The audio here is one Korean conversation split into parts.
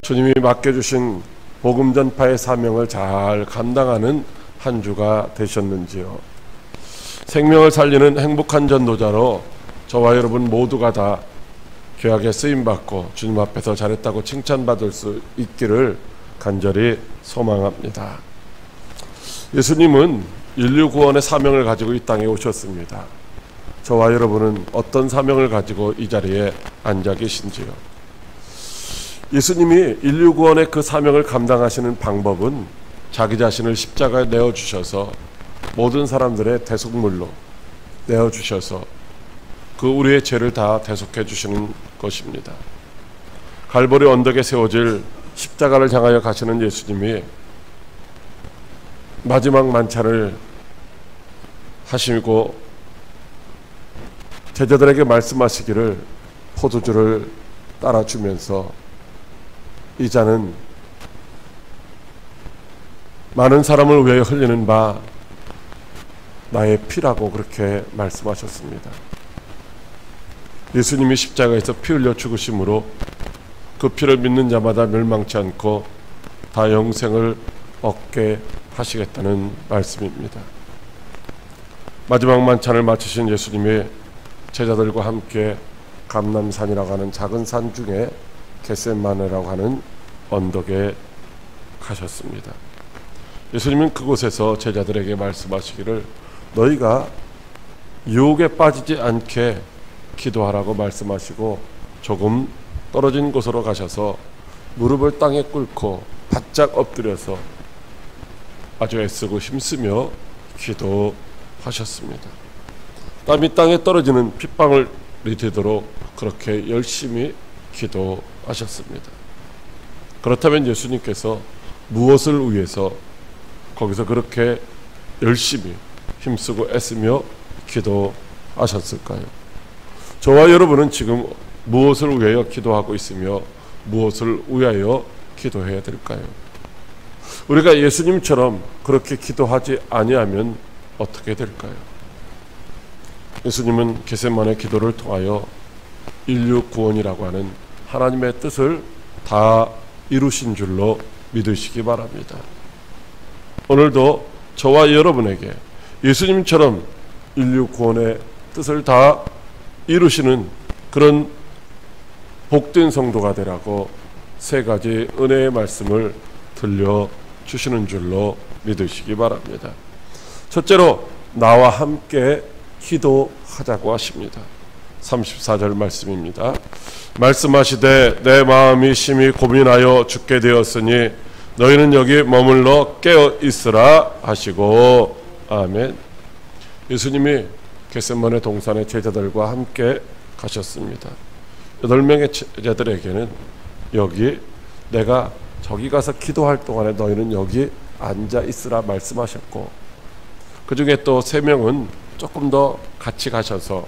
주님이 맡겨주신 복음 전파의 사명을 잘 감당하는 한 주가 되셨는지요. 생명을 살리는 행복한 전도자로 저와 여러분 모두가 다 귀하게 쓰임받고 주님 앞에서 잘했다고 칭찬받을 수 있기를 간절히 소망합니다. 예수님은 인류 구원의 사명을 가지고 이 땅에 오셨습니다. 저와 여러분은 어떤 사명을 가지고 이 자리에 앉아 계신지요. 예수님이 인류 구원의 그 사명을 감당하시는 방법은 자기 자신을 십자가에 내어주셔서 모든 사람들의 대속물로 내어주셔서 그 우리의 죄를 다 대속해 주시는 것입니다. 갈보리 언덕에 세워질 십자가를 향하여 가시는 예수님이 마지막 만찬을 하시고 제자들에게 말씀하시기를 포도주를 따라주면서 이 잔은 많은 사람을 위하여 흘리는 바 나의 피라고 그렇게 말씀하셨습니다. 예수님이 십자가에서 피 흘려 죽으심으로 그 피를 믿는 자마다 멸망치 않고 다 영생을 얻게 하시겠다는 말씀입니다. 마지막 만찬을 마치신 예수님이 제자들과 함께 감람산이라고 하는 작은 산 중에 겟세마네라고 하는 언덕에 가셨습니다. 예수님은 그곳에서 제자들에게 말씀하시기를 너희가 유혹에 빠지지 않게 기도하라고 말씀하시고 조금 떨어진 곳으로 가셔서 무릎을 땅에 꿇고 바짝 엎드려서 아주 애쓰고 힘쓰며 기도하셨습니다. 땀이 땅에 떨어지는 핏방울이 되도록 그렇게 열심히 기도하셨습니다. 그렇다면 예수님께서 무엇을 위해서 거기서 그렇게 열심히 힘쓰고 애쓰며 기도하셨을까요? 저와 여러분은 지금 무엇을 위하여 기도하고 있으며 무엇을 위하여 기도해야 될까요? 우리가 예수님처럼 그렇게 기도하지 아니하면 어떻게 될까요? 예수님은 겟세마네 기도를 통하여 인류 구원이라고 하는 하나님의 뜻을 다 이루신 줄로 믿으시기 바랍니다. 오늘도 저와 여러분에게 예수님처럼 인류 구원의 뜻을 다 이루시는 그런 복된 성도가 되라고 세 가지 은혜의 말씀을 들려주시는 줄로 믿으시기 바랍니다. 첫째로 나와 함께 기도하자고 하십니다. 34절 말씀입니다. 말씀하시되 내 마음이 심히 고민하여 죽게 되었으니 너희는 여기 머물러 깨어 있으라 하시고 아멘. 예수님이 겟세마네 동산의 제자들과 함께 가셨습니다. 8명의 제자들에게는 여기 내가 저기 가서 기도할 동안에 너희는 여기 앉아 있으라 말씀하셨고 그 중에 또 3명은 조금 더 같이 가셔서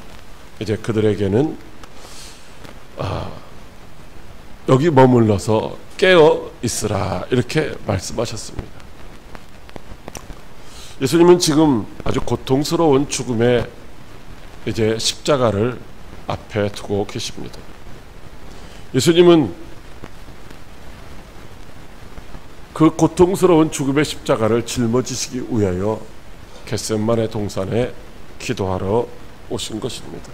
이제 그들에게는 여기 머물러서 깨어 있으라 이렇게 말씀하셨습니다. 예수님은 지금 아주 고통스러운 죽음의 이제 십자가를 앞에 두고 계십니다. 예수님은 그 고통스러운 죽음의 십자가를 짊어지시기 위하여 겟세마네 동산에 기도하러 오신 것입니다.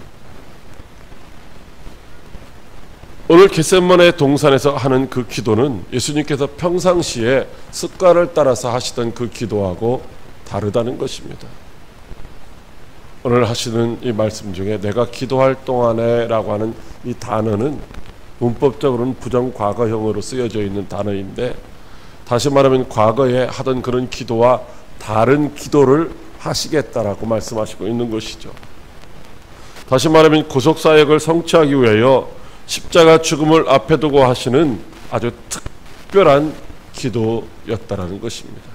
오늘 겟세마네 동산에서 하는 그 기도는 예수님께서 평상시에 습관을 따라서 하시던 그 기도하고 다르다는 것입니다. 오늘 하시는 이 말씀 중에 내가 기도할 동안에 라고 하는 이 단어는 문법적으로는 부정과거형으로 쓰여져 있는 단어인데 다시 말하면 과거에 하던 그런 기도와 다른 기도를 하시겠다라고 말씀하시고 있는 것이죠. 다시 말하면 구속사역을 성취하기 위하여 십자가 죽음을 앞에 두고 하시는 아주 특별한 기도였다라는 것입니다.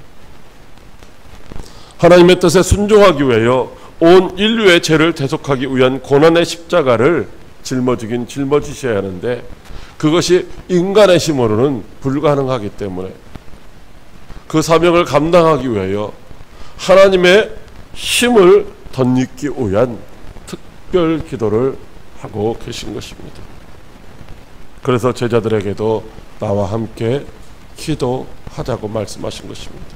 하나님의 뜻에 순종하기 위하여 온 인류의 죄를 대속하기 위한 고난의 십자가를 짊어지셔야 하는데 그것이 인간의 힘으로는 불가능하기 때문에 그 사명을 감당하기 위하여 하나님의 힘을 덧입기 위한 특별 기도를 하고 계신 것입니다. 그래서 제자들에게도 나와 함께 기도하자고 말씀하신 것입니다.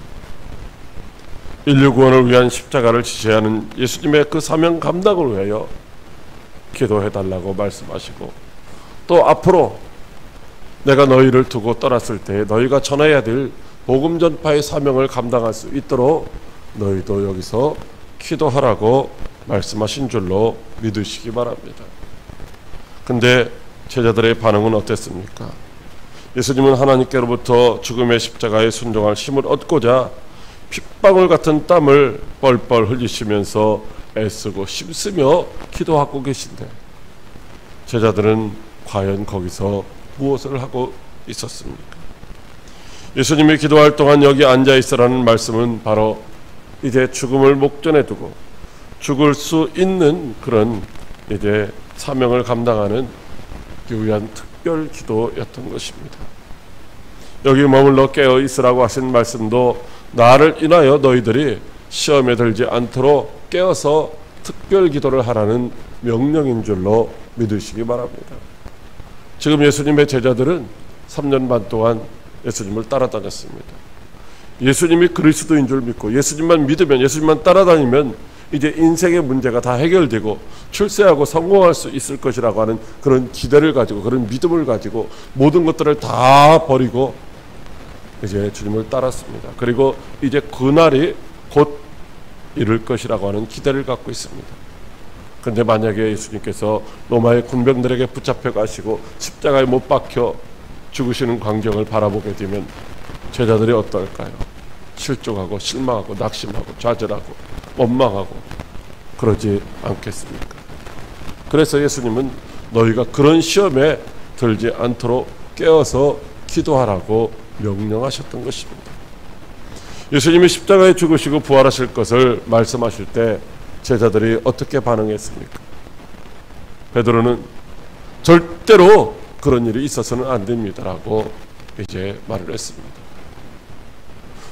인류 구원을 위한 십자가를 지셔야 하는 예수님의 그 사명 감당을 위하여 기도해달라고 말씀하시고, 또 앞으로 내가 너희를 두고 떠났을 때 너희가 전해야 될 복음 전파의 사명을 감당할 수 있도록 너희도 여기서 기도하라고 말씀하신 줄로 믿으시기 바랍니다. 근데 제자들의 반응은 어땠습니까? 예수님은 하나님께로부터 죽음의 십자가에 순종할 힘을 얻고자 핏방울 같은 땀을 뻘뻘 흘리시면서 애쓰고 힘쓰며 기도하고 계신데 제자들은 과연 거기서 무엇을 하고 있었습니까? 예수님이 기도할 동안 여기 앉아 있으라는 말씀은 바로 이제 죽음을 목전에 두고 죽을 수 있는 그런 이제 사명을 감당하는 위한 특별 기도였던 것입니다. 여기 머물러 깨어 있으라고 하신 말씀도 나를 인하여 너희들이 시험에 들지 않도록 깨어서 특별 기도를 하라는 명령인 줄로 믿으시기 바랍니다. 지금 예수님의 제자들은 3년 반 동안 예수님을 따라다녔습니다. 예수님이 그리스도인 줄 믿고 예수님만 믿으면, 예수님만 따라다니면 이제 인생의 문제가 다 해결되고 출세하고 성공할 수 있을 것이라고 하는 그런 기대를 가지고, 그런 믿음을 가지고 모든 것들을 다 버리고 이제 주님을 따랐습니다. 그리고 이제 그날이 곧 이룰 것이라고 하는 기대를 갖고 있습니다. 그런데 만약에 예수님께서 로마의 군병들에게 붙잡혀 가시고 십자가에 못 박혀 죽으시는 광경을 바라보게 되면 제자들이 어떨까요? 실족하고 실망하고 낙심하고 좌절하고 원망하고 그러지 않겠습니까? 그래서 예수님은 너희가 그런 시험에 들지 않도록 깨어서 기도하라고 명령하셨던 것입니다. 예수님이 십자가에 죽으시고 부활하실 것을 말씀하실 때 제자들이 어떻게 반응했습니까? 베드로는 절대로 그런 일이 있어서는 안 됩니다라고 이제 말을 했습니다.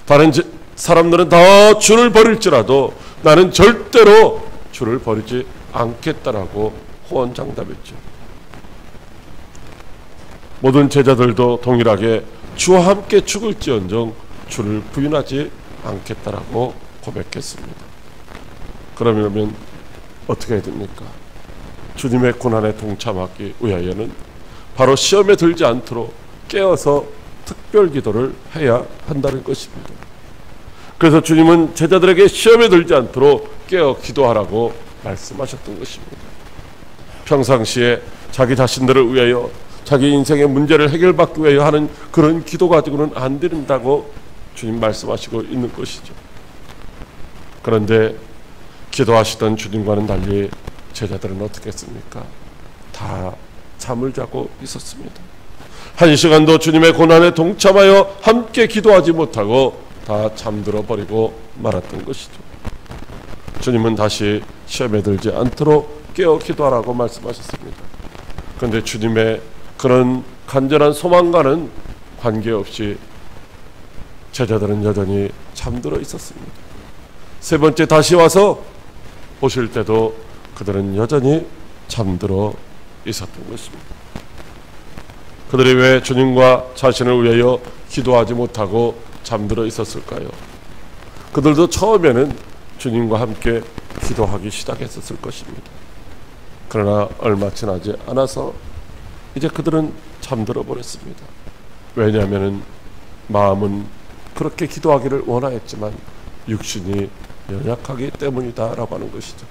다른 사람들은 다 주를 버릴지라도 나는 절대로 주를 버리지 않겠다라고 호언장담했죠. 모든 제자들도 동일하게 주와 함께 죽을지언정 주를 부인하지 않겠다라고 고백했습니다. 그러면 어떻게 해야 됩니까? 주님의 고난에 동참하기 위하여는 바로 시험에 들지 않도록 깨어서 특별 기도를 해야 한다는 것입니다. 그래서 주님은 제자들에게 시험에 들지 않도록 깨어 기도하라고 말씀하셨던 것입니다. 평상시에 자기 자신들을 위하여 자기 인생의 문제를 해결받기 위하여 하는 그런 기도 가지고는 안 된다고 주님 말씀하시고 있는 것이죠. 그런데 기도하시던 주님과는 달리 제자들은 어떻게 했습니까? 다 잠을 자고 있었습니다. 한 시간도 주님의 고난에 동참하여 함께 기도하지 못하고 다 잠들어 버리고 말았던 것이죠. 주님은 다시 시험에 들지 않도록 깨어 기도하라고 말씀하셨습니다. 그런데 주님의 그런 간절한 소망과는 관계없이 제자들은 여전히 잠들어 있었습니다. 세 번째 다시 와서 보실 때도 그들은 여전히 잠들어 있었던 것입니다. 그들이 왜 주님과 자신을 위하여 기도하지 못하고 잠들어 있었을까요? 그들도 처음에는 주님과 함께 기도하기 시작했었을 것입니다. 그러나 얼마 지나지 않아서 이제 그들은 잠들어 버렸습니다. 왜냐하면 마음은 그렇게 기도하기를 원하였지만 육신이 연약하기 때문이다라고 하는 것이죠.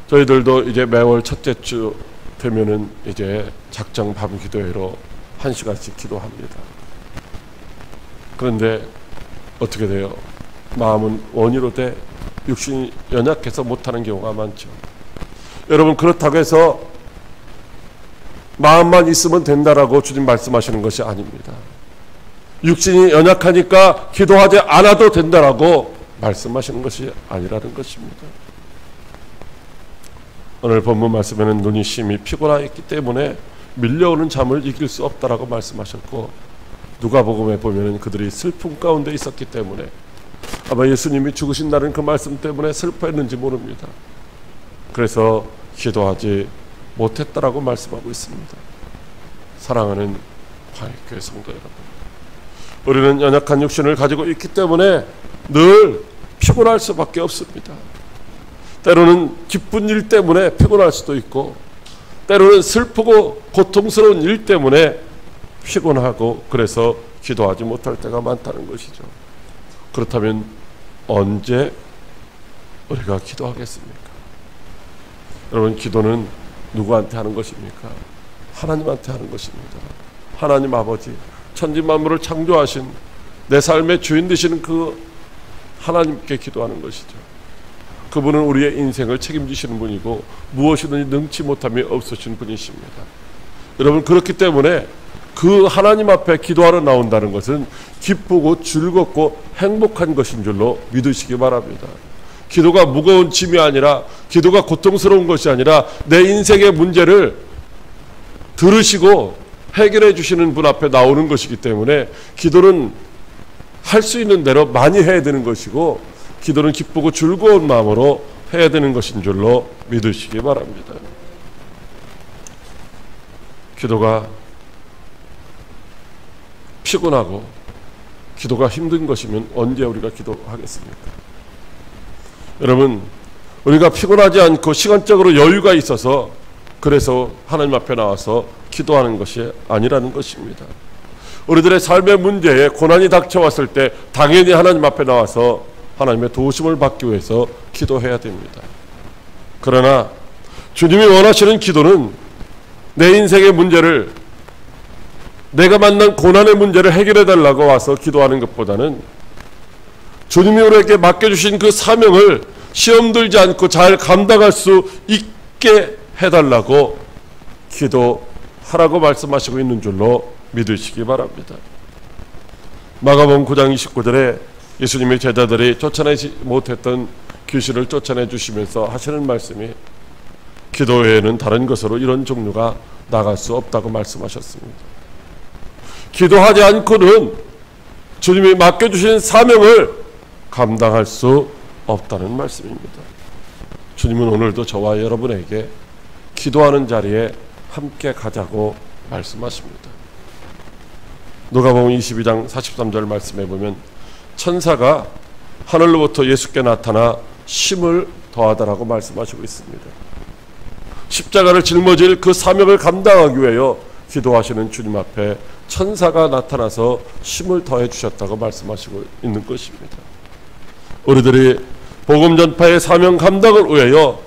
저희들도 이제 매월 첫째 주 되면은 이제 작정 밤 기도회로 1시간씩 기도합니다. 그런데 어떻게 돼요? 마음은 원이로 돼 육신이 연약해서 못하는 경우가 많죠. 여러분, 그렇다고 해서 마음만 있으면 된다라고 주님 말씀하시는 것이 아닙니다. 육신이 연약하니까 기도하지 않아도 된다라고 말씀하시는 것이 아니라는 것입니다. 오늘 본문 말씀에는 눈이 심히 피곤하였기 때문에 밀려오는 잠을 이길 수 없다라고 말씀하셨고, 누가복음에 보면은 그들이 슬픔 가운데 있었기 때문에 아마 예수님이 죽으신다는 그 말씀 때문에 슬퍼했는지 모릅니다. 그래서 기도하지 못했다라고 말씀하고 있습니다. 사랑하는 화해교회 성도 여러분, 우리는 연약한 육신을 가지고 있기 때문에 늘 피곤할 수밖에 없습니다. 때로는 기쁜 일 때문에 피곤할 수도 있고, 때로는 슬프고 고통스러운 일 때문에 피곤하고, 그래서 기도하지 못할 때가 많다는 것이죠. 그렇다면 언제 우리가 기도하겠습니까? 여러분, 기도는 누구한테 하는 것입니까? 하나님한테 하는 것입니다. 하나님 아버지, 천지 만물을 창조하신 내 삶의 주인 되시는 그 하나님께 기도하는 것이죠. 그분은 우리의 인생을 책임지시는 분이고 무엇이든지 능치 못함이 없으신 분이십니다. 여러분, 그렇기 때문에 그 하나님 앞에 기도하러 나온다는 것은 기쁘고 즐겁고 행복한 것인 줄로 믿으시기 바랍니다. 기도가 무거운 짐이 아니라, 기도가 고통스러운 것이 아니라 내 인생의 문제를 들으시고 해결해 주시는 분 앞에 나오는 것이기 때문에 기도는 할 수 있는 대로 많이 해야 되는 것이고, 기도는 기쁘고 즐거운 마음으로 해야 되는 것인 줄로 믿으시기 바랍니다. 기도가 피곤하고 기도가 힘든 것이면 언제 우리가 기도하겠습니까? 여러분, 우리가 피곤하지 않고 시간적으로 여유가 있어서 그래서 하나님 앞에 나와서 기도하는 것이 아니라는 것입니다. 우리들의 삶의 문제에 고난이 닥쳐왔을 때 당연히 하나님 앞에 나와서 하나님의 도우심을 받기 위해서 기도해야 됩니다. 그러나 주님이 원하시는 기도는 내 인생의 문제를, 내가 만난 고난의 문제를 해결해 달라고 와서 기도하는 것보다는 주님이 우리에게 맡겨주신 그 사명을 시험 들지 않고 잘 감당할 수 있게 해달라고 기도하라고 말씀하시고 있는 줄로 믿으시기 바랍니다. 마가복음 9장 29절에 예수님의 제자들이 쫓아내지 못했던 귀신을 쫓아내 주시면서 하시는 말씀이, 기도 외에는 다른 것으로 이런 종류가 나갈 수 없다고 말씀하셨습니다. 기도하지 않고는 주님이 맡겨주신 사명을 감당할 수 없다는 말씀입니다. 주님은 오늘도 저와 여러분에게 기도하는 자리에 함께 가자고 말씀하십니다. 누가복음 22장 43절 말씀해 보면 천사가 하늘로부터 예수께 나타나 힘을 더하다라고 말씀하시고 있습니다. 십자가를 짊어질 그 사명을 감당하기 위하여 기도하시는 주님 앞에 천사가 나타나서 힘을 더해 주셨다고 말씀하시고 있는 것입니다. 우리들이 복음 전파의 사명 감당을 위하여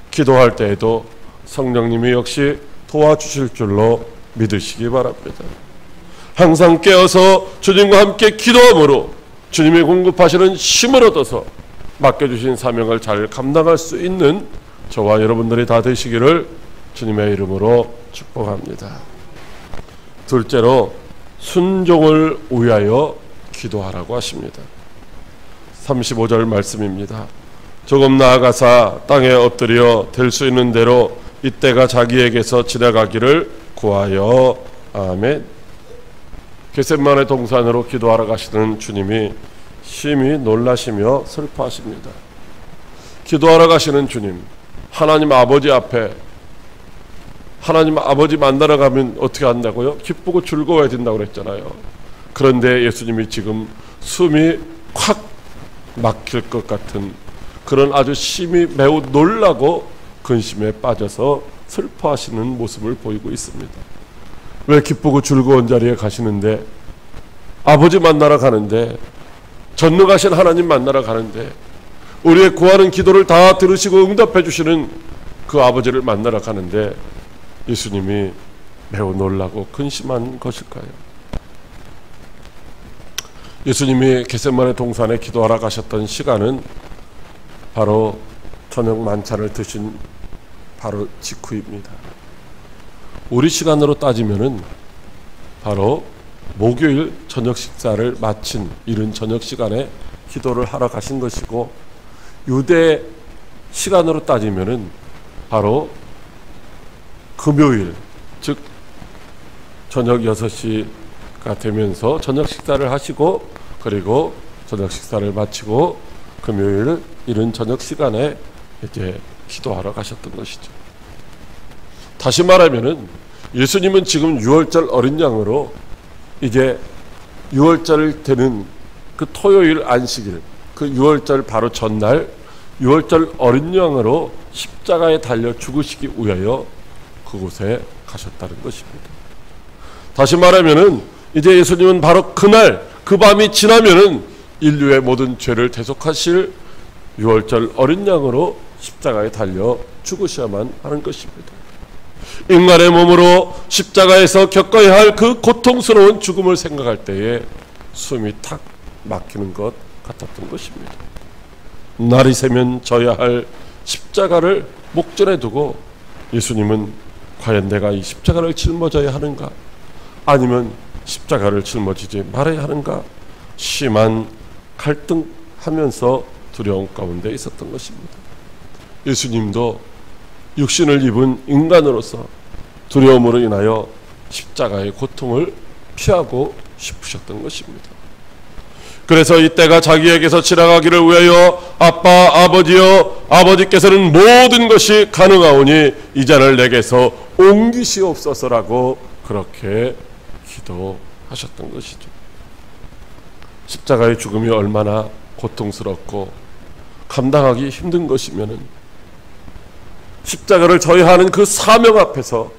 기도할 때에도 성령님이 역시 도와주실 줄로 믿으시기 바랍니다. 항상 깨어서 주님과 함께 기도함으로 주님이 공급하시는 힘을 얻어서 맡겨주신 사명을 잘 감당할 수 있는 저와 여러분들이 다 되시기를 주님의 이름으로 축복합니다. 둘째로 순종을 위하여 기도하라고 하십니다. 35절 말씀입니다. 조금 나아가사 땅에 엎드려 될 수 있는 대로 이때가 자기에게서 지나가기를 구하여. 아멘. 겟세마네 동산으로 기도하러 가시는 주님이 심히 놀라시며 슬퍼하십니다. 기도하러 가시는 주님, 하나님 아버지 앞에, 하나님 아버지 만나러 가면 어떻게 한다고요? 기쁘고 즐거워야 된다고 그랬잖아요. 그런데 예수님이 지금 숨이 콱 막힐 것 같은 그런 아주 심히 매우 놀라고 근심에 빠져서 슬퍼하시는 모습을 보이고 있습니다. 왜 기쁘고 즐거운 자리에 가시는데, 아버지 만나러 가는데, 전능하신 하나님 만나러 가는데, 우리의 구하는 기도를 다 들으시고 응답해 주시는 그 아버지를 만나러 가는데 예수님이 매우 놀라고 근심한 것일까요? 예수님이 겟세마네 동산에 기도하러 가셨던 시간은 바로 저녁 만찬을 드신 바로 직후입니다. 우리 시간으로 따지면은 바로 목요일 저녁 식사를 마친 이른 저녁 시간에 기도를 하러 가신 것이고, 유대 시간으로 따지면은 바로 금요일, 즉 저녁 6시가 되면서 저녁 식사를 하시고, 그리고 저녁 식사를 마치고 금요일 이른 저녁 시간에 이제 기도하러 가셨던 것이죠. 다시 말하면은 예수님은 지금 유월절 어린 양으로 이제 유월절 되는 그 토요일 안식일, 그 유월절 바로 전날 유월절 어린 양으로 십자가에 달려 죽으시기 위하여 그곳에 가셨다는 것입니다. 다시 말하면은 이제 예수님은 바로 그날 그 밤이 지나면은 인류의 모든 죄를 대속하실 유월절 어린 양으로 십자가에 달려 죽으셔야만 하는 것입니다. 인간의 몸으로 십자가에서 겪어야 할 그 고통스러운 죽음을 생각할 때에 숨이 탁 막히는 것 같았던 것입니다. 날이 새면 져야 할 십자가를 목전에 두고 예수님은 과연 내가 이 십자가를 짊어져야 하는가, 아니면 십자가를 짊어지지 말아야 하는가, 심한 갈등하면서 두려움 가운데 있었던 것입니다. 예수님도 육신을 입은 인간으로서 두려움으로 인하여 십자가의 고통을 피하고 싶으셨던 것입니다. 그래서 이때가 자기에게서 지나가기를 위하여 아빠, 아버지여, 아버지께서는 모든 것이 가능하오니 이 잔을 내게서 옮기시옵소서라고 그렇게 기도하셨던 것이죠. 십자가의 죽음이 얼마나 고통스럽고 감당하기 힘든 것이면은 십자가를 져야 하는 그 사명 앞에서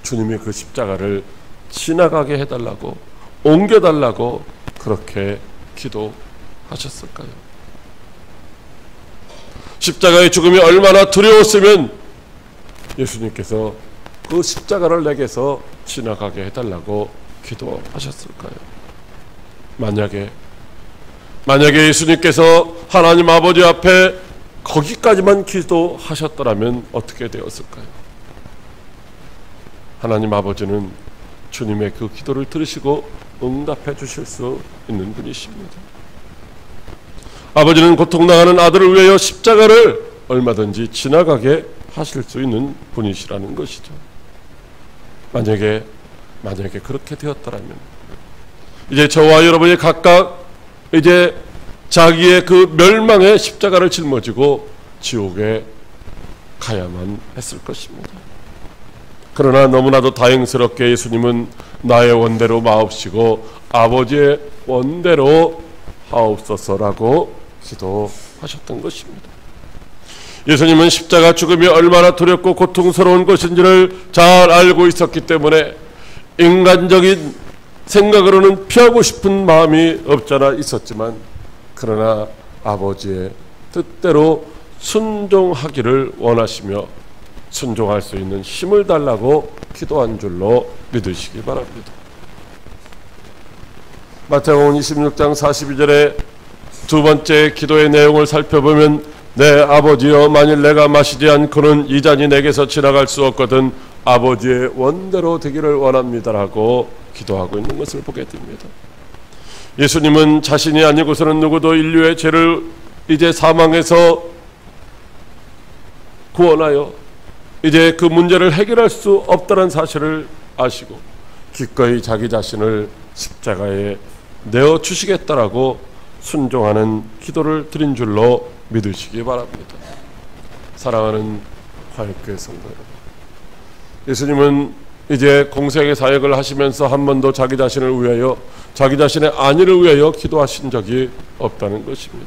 주님이 그 십자가를 지나가게 해달라고, 옮겨달라고 그렇게 기도하셨을까요? 십자가의 죽음이 얼마나 두려웠으면 예수님께서 그 십자가를 내게서 지나가게 해달라고 기도하셨을까요? 만약에 예수님께서 하나님 아버지 앞에 거기까지만 기도하셨더라면 어떻게 되었을까요? 하나님 아버지는 주님의 그 기도를 들으시고 응답해 주실 수 있는 분이십니다. 아버지는 고통당하는 아들을 위하여 십자가를 얼마든지 지나가게 하실 수 있는 분이시라는 것이죠. 만약에 그렇게 되었더라면 이제 저와 여러분이 각각 이제 자기의 그 멸망의 십자가를 짊어지고 지옥에 가야만 했을 것입니다. 그러나 너무나도 다행스럽게 예수님은 나의 원대로 마옵시고 아버지의 원대로 하옵소서라고 기도하셨던 것입니다. 예수님은 십자가 죽음이 얼마나 두렵고 고통스러운 것인지를 잘 알고 있었기 때문에 인간적인 생각으로는 피하고 싶은 마음이 없잖아 있었지만, 그러나 아버지의 뜻대로 순종하기를 원하시며 순종할 수 있는 힘을 달라고 기도한 줄로 믿으시기 바랍니다. 마태복음 26장 42절에 두 번째 기도의 내용을 살펴보면 내 아버지여, 만일 내가 마시지 않고는 이 잔이 내게서 지나갈 수 없거든 아버지의 원대로 되기를 원합니다라고 기도하고 있는 것을 보게 됩니다. 예수님은 자신이 아니고서는 누구도 인류의 죄를 이제 사망에서 구원하여 이제 그 문제를 해결할 수 없다는 사실을 아시고 기꺼이 자기 자신을 십자가에 내어 주시겠다라고 순종하는 기도를 드린 줄로 믿으시기 바랍니다. 사랑하는 화역교회 성도 여러분, 예수님은 이제 공생의 사역을 하시면서 한 번도 자기 자신을 위하여, 자기 자신의 안위를 위하여 기도하신 적이 없다는 것입니다.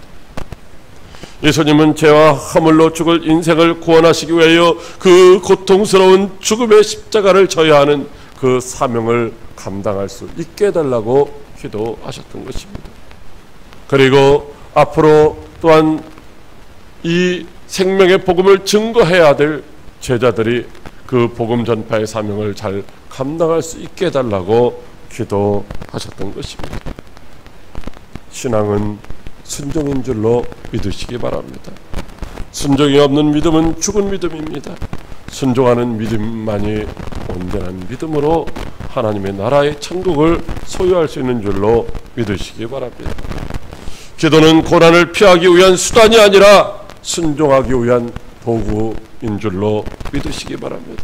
예수님은 죄와 허물로 죽을 인생을 구원하시기 위하여 그 고통스러운 죽음의 십자가를 져야 하는 그 사명을 감당할 수 있게 해달라고 기도하셨던 것입니다. 그리고 앞으로 또한 이 생명의 복음을 증거해야 될 제자들이 그 복음 전파의 사명을 잘 감당할 수 있게 해달라고 기도하셨던 것입니다. 신앙은 순종인 줄로 믿으시기 바랍니다. 순종이 없는 믿음은 죽은 믿음입니다. 순종하는 믿음만이 온전한 믿음으로 하나님의 나라의 천국을 소유할 수 있는 줄로 믿으시기 바랍니다. 기도는 고난을 피하기 위한 수단이 아니라 순종하기 위한 도구 말씀인 줄로 믿으시기 바랍니다.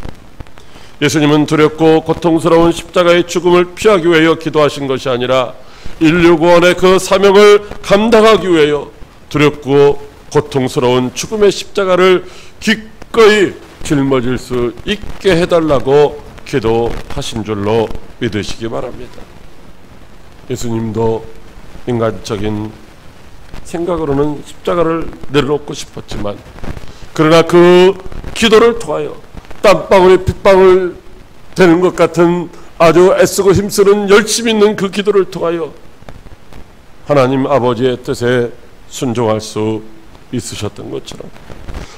예수님은 두렵고 고통스러운 십자가의 죽음을 피하기 위하여 기도하신 것이 아니라 인류 구원의 그 사명을 감당하기 위하여 두렵고 고통스러운 죽음의 십자가를 기꺼이 짊어질 수 있게 해달라고 기도하신 줄로 믿으시기 바랍니다. 예수님도 인간적인 생각으로는 십자가를 내려놓고 싶었지만, 그러나 그 기도를 통하여 땀방울이 핏방울 되는 것 같은 아주 애쓰고 힘쓰는 열심 있는 그 기도를 통하여 하나님 아버지의 뜻에 순종할 수 있으셨던 것처럼,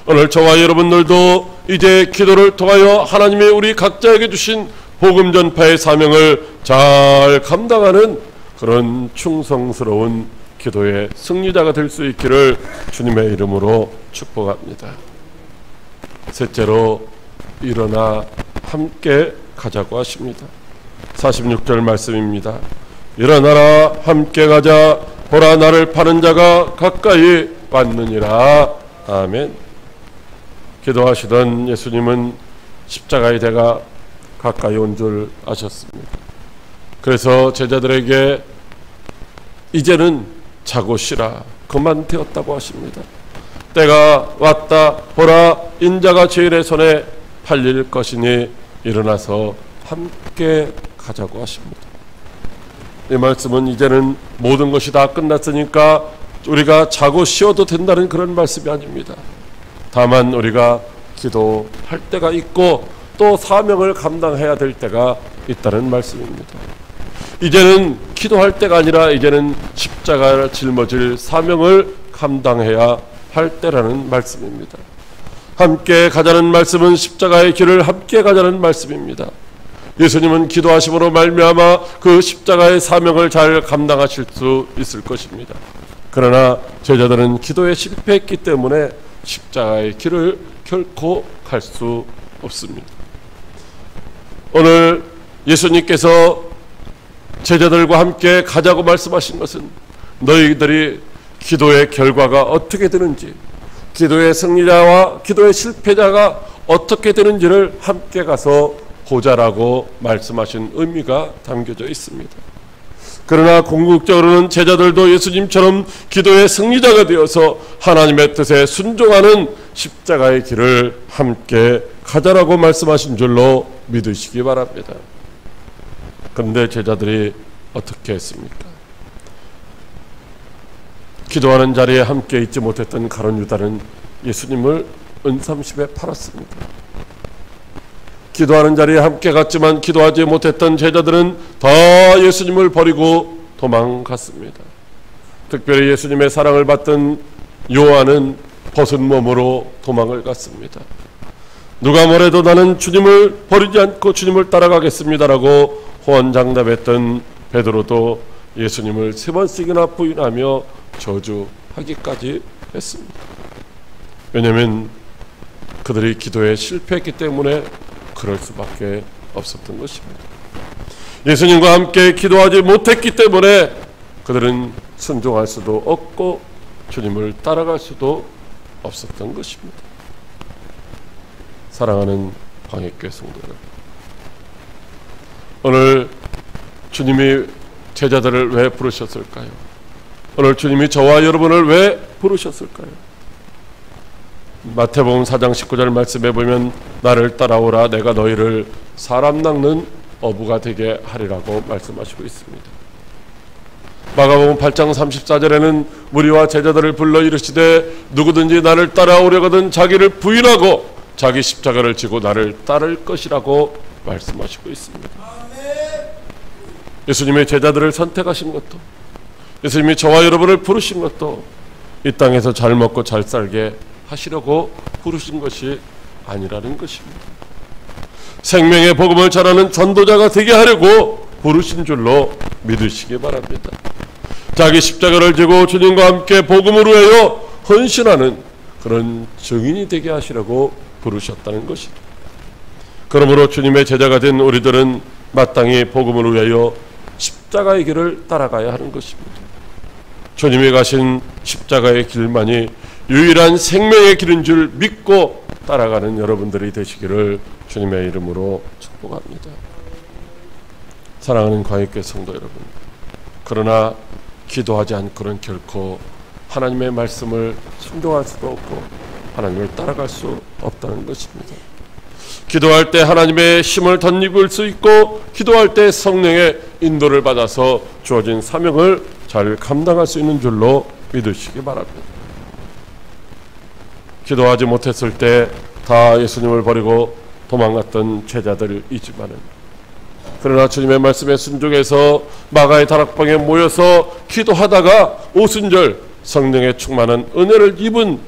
오늘 저와 여러분들도 이제 기도를 통하여 하나님이 우리 각자에게 주신 복음 전파의 사명을 잘 감당하는 그런 충성스러운 기도의 승리자가 될 수 있기를 주님의 이름으로 축복합니다. 셋째로, 일어나 함께 가자고 하십니다. 46절 말씀입니다. 일어나라, 함께 가자. 보라, 나를 파는 자가 가까이 왔느니라. 아멘. 기도하시던 예수님은 십자가의 대가 가까이 온 줄 아셨습니다. 그래서 제자들에게 이제는 자고 쉬라, 그만 되었다고 하십니다. 때가 왔다. 보라, 인자가 죄인의 손에 팔릴 것이니 일어나서 함께 가자고 하십니다. 이 말씀은 이제는 모든 것이 다 끝났으니까 우리가 자고 쉬어도 된다는 그런 말씀이 아닙니다. 다만 우리가 기도할 때가 있고 또 사명을 감당해야 될 때가 있다는 말씀입니다. 이제는 기도할 때가 아니라 이제는 십자가를 짊어질 사명을 감당해야 할 때라는 말씀입니다. 함께 가자는 말씀은 십자가의 길을 함께 가자는 말씀입니다. 예수님은 기도하심으로 말미암아 그 십자가의 사명을 잘 감당하실 수 있을 것입니다. 그러나 제자들은 기도에 실패했기 때문에 십자가의 길을 결코 갈 수 없습니다. 오늘 예수님께서 제자들과 함께 가자고 말씀하신 것은 너희들이 기도의 결과가 어떻게 되는지, 기도의 승리자와 기도의 실패자가 어떻게 되는지를 함께 가서 보자라고 말씀하신 의미가 담겨져 있습니다. 그러나 궁극적으로는 제자들도 예수님처럼 기도의 승리자가 되어서 하나님의 뜻에 순종하는 십자가의 길을 함께 가자라고 말씀하신 줄로 믿으시기 바랍니다. 그런데 제자들이 어떻게 했습니까? 기도하는 자리에 함께 있지 못했던 가룟 유다는 예수님을 은삼십에 팔았습니다. 기도하는 자리에 함께 갔지만 기도하지 못했던 제자들은 다 예수님을 버리고 도망갔습니다. 특별히 예수님의 사랑을 받던 요한은 벗은 몸으로 도망을 갔습니다. 누가 뭐래도 나는 주님을 버리지 않고 주님을 따라가겠습니다라고 호언장담했던 베드로도 예수님을 3번씩이나 부인하며 저주하기까지 했습니다. 왜냐하면 그들이 기도에 실패했기 때문에 그럴 수밖에 없었던 것입니다. 예수님과 함께 기도하지 못했기 때문에 그들은 순종할 수도 없고 주님을 따라갈 수도 없었던 것입니다. 사랑하는 광역교회 성도들, 오늘 주님이 제자들을 왜 부르셨을까요? 오늘 주님이 저와 여러분을 왜 부르셨을까요? 마태복음 4장 19절 말씀에 보면 나를 따라오라, 내가 너희를 사람 낚는 어부가 되게 하리라고 말씀하시고 있습니다. 마가복음 8장 34절에는 무리와 제자들을 불러 이르시되 누구든지 나를 따라오려거든 자기를 부인하고 자기 십자가를 지고 나를 따를 것이라고 말씀하시고 있습니다. 예수님의 제자들을 선택하신 것도, 예수님이 저와 여러분을 부르신 것도 이 땅에서 잘 먹고 잘 살게 하시려고 부르신 것이 아니라는 것입니다. 생명의 복음을 전하는 전도자가 되게 하려고 부르신 줄로 믿으시기 바랍니다. 자기 십자가를 지고 주님과 함께 복음을 위하여 헌신하는 그런 증인이 되게 하시려고 부르셨다는 것입니다. 그러므로 주님의 제자가 된 우리들은 마땅히 복음을 위하여 십자가의 길을 따라가야 하는 것입니다. 주님이 가신 십자가의 길만이 유일한 생명의 길인 줄 믿고 따라가는 여러분들이 되시기를 주님의 이름으로 축복합니다. 사랑하는 광역교회 성도 여러분, 그러나 기도하지 않고는 결코 하나님의 말씀을 순종할 수도 없고 하나님을 따라갈 수 없다는 것입니다. 기도할 때 하나님의 힘을 덧입을 수 있고, 기도할 때 성령의 인도를 받아서 주어진 사명을 잘 감당할 수 있는 줄로 믿으시기 바랍니다. 기도하지 못했을 때 다 예수님을 버리고 도망갔던 제자들이지만은, 그러나 주님의 말씀에 순종해서 마가의 다락방에 모여서 기도하다가 오순절 성령의 충만한 은혜를 입은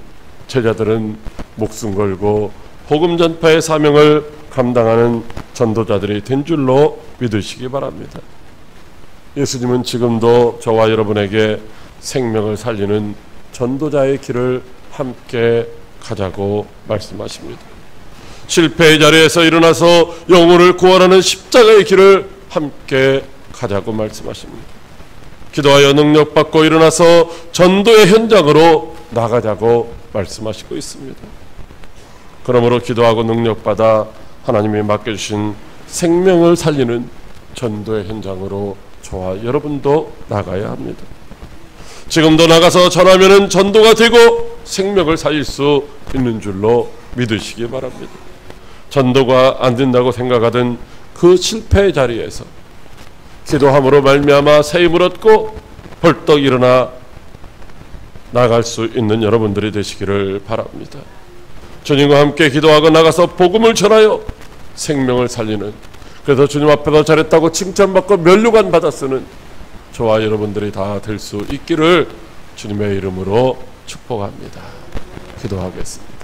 제자들은 목숨 걸고 복음 전파의 사명을 감당하는 전도자들이 된 줄로 믿으시기 바랍니다. 예수님은 지금도 저와 여러분에게 생명을 살리는 전도자의 길을 함께 가자고 말씀하십니다. 실패의 자리에서 일어나서 영혼을 구원하는 십자가의 길을 함께 가자고 말씀하십니다. 기도하여 능력받고 일어나서 전도의 현장으로 나가자고 말씀하시고 있습니다. 그러므로 기도하고 능력받아 하나님이 맡겨주신 생명을 살리는 전도의 현장으로 저와 여러분도 나가야 합니다. 지금도 나가서 전하면은 전도가 되고 생명을 살릴 수 있는 줄로 믿으시기 바랍니다. 전도가 안 된다고 생각하던 그 실패의 자리에서 기도함으로 말미암아 새 힘을 얻고 벌떡 일어나 나갈 수 있는 여러분들이 되시기를 바랍니다. 주님과 함께 기도하고 나가서 복음을 전하여 생명을 살리는, 그래서 주님 앞에서 잘했다고 칭찬받고 면류관 받아 쓰는 저와 여러분들이 다 될 수 있기를 주님의 이름으로 축복합니다. 기도하겠습니다.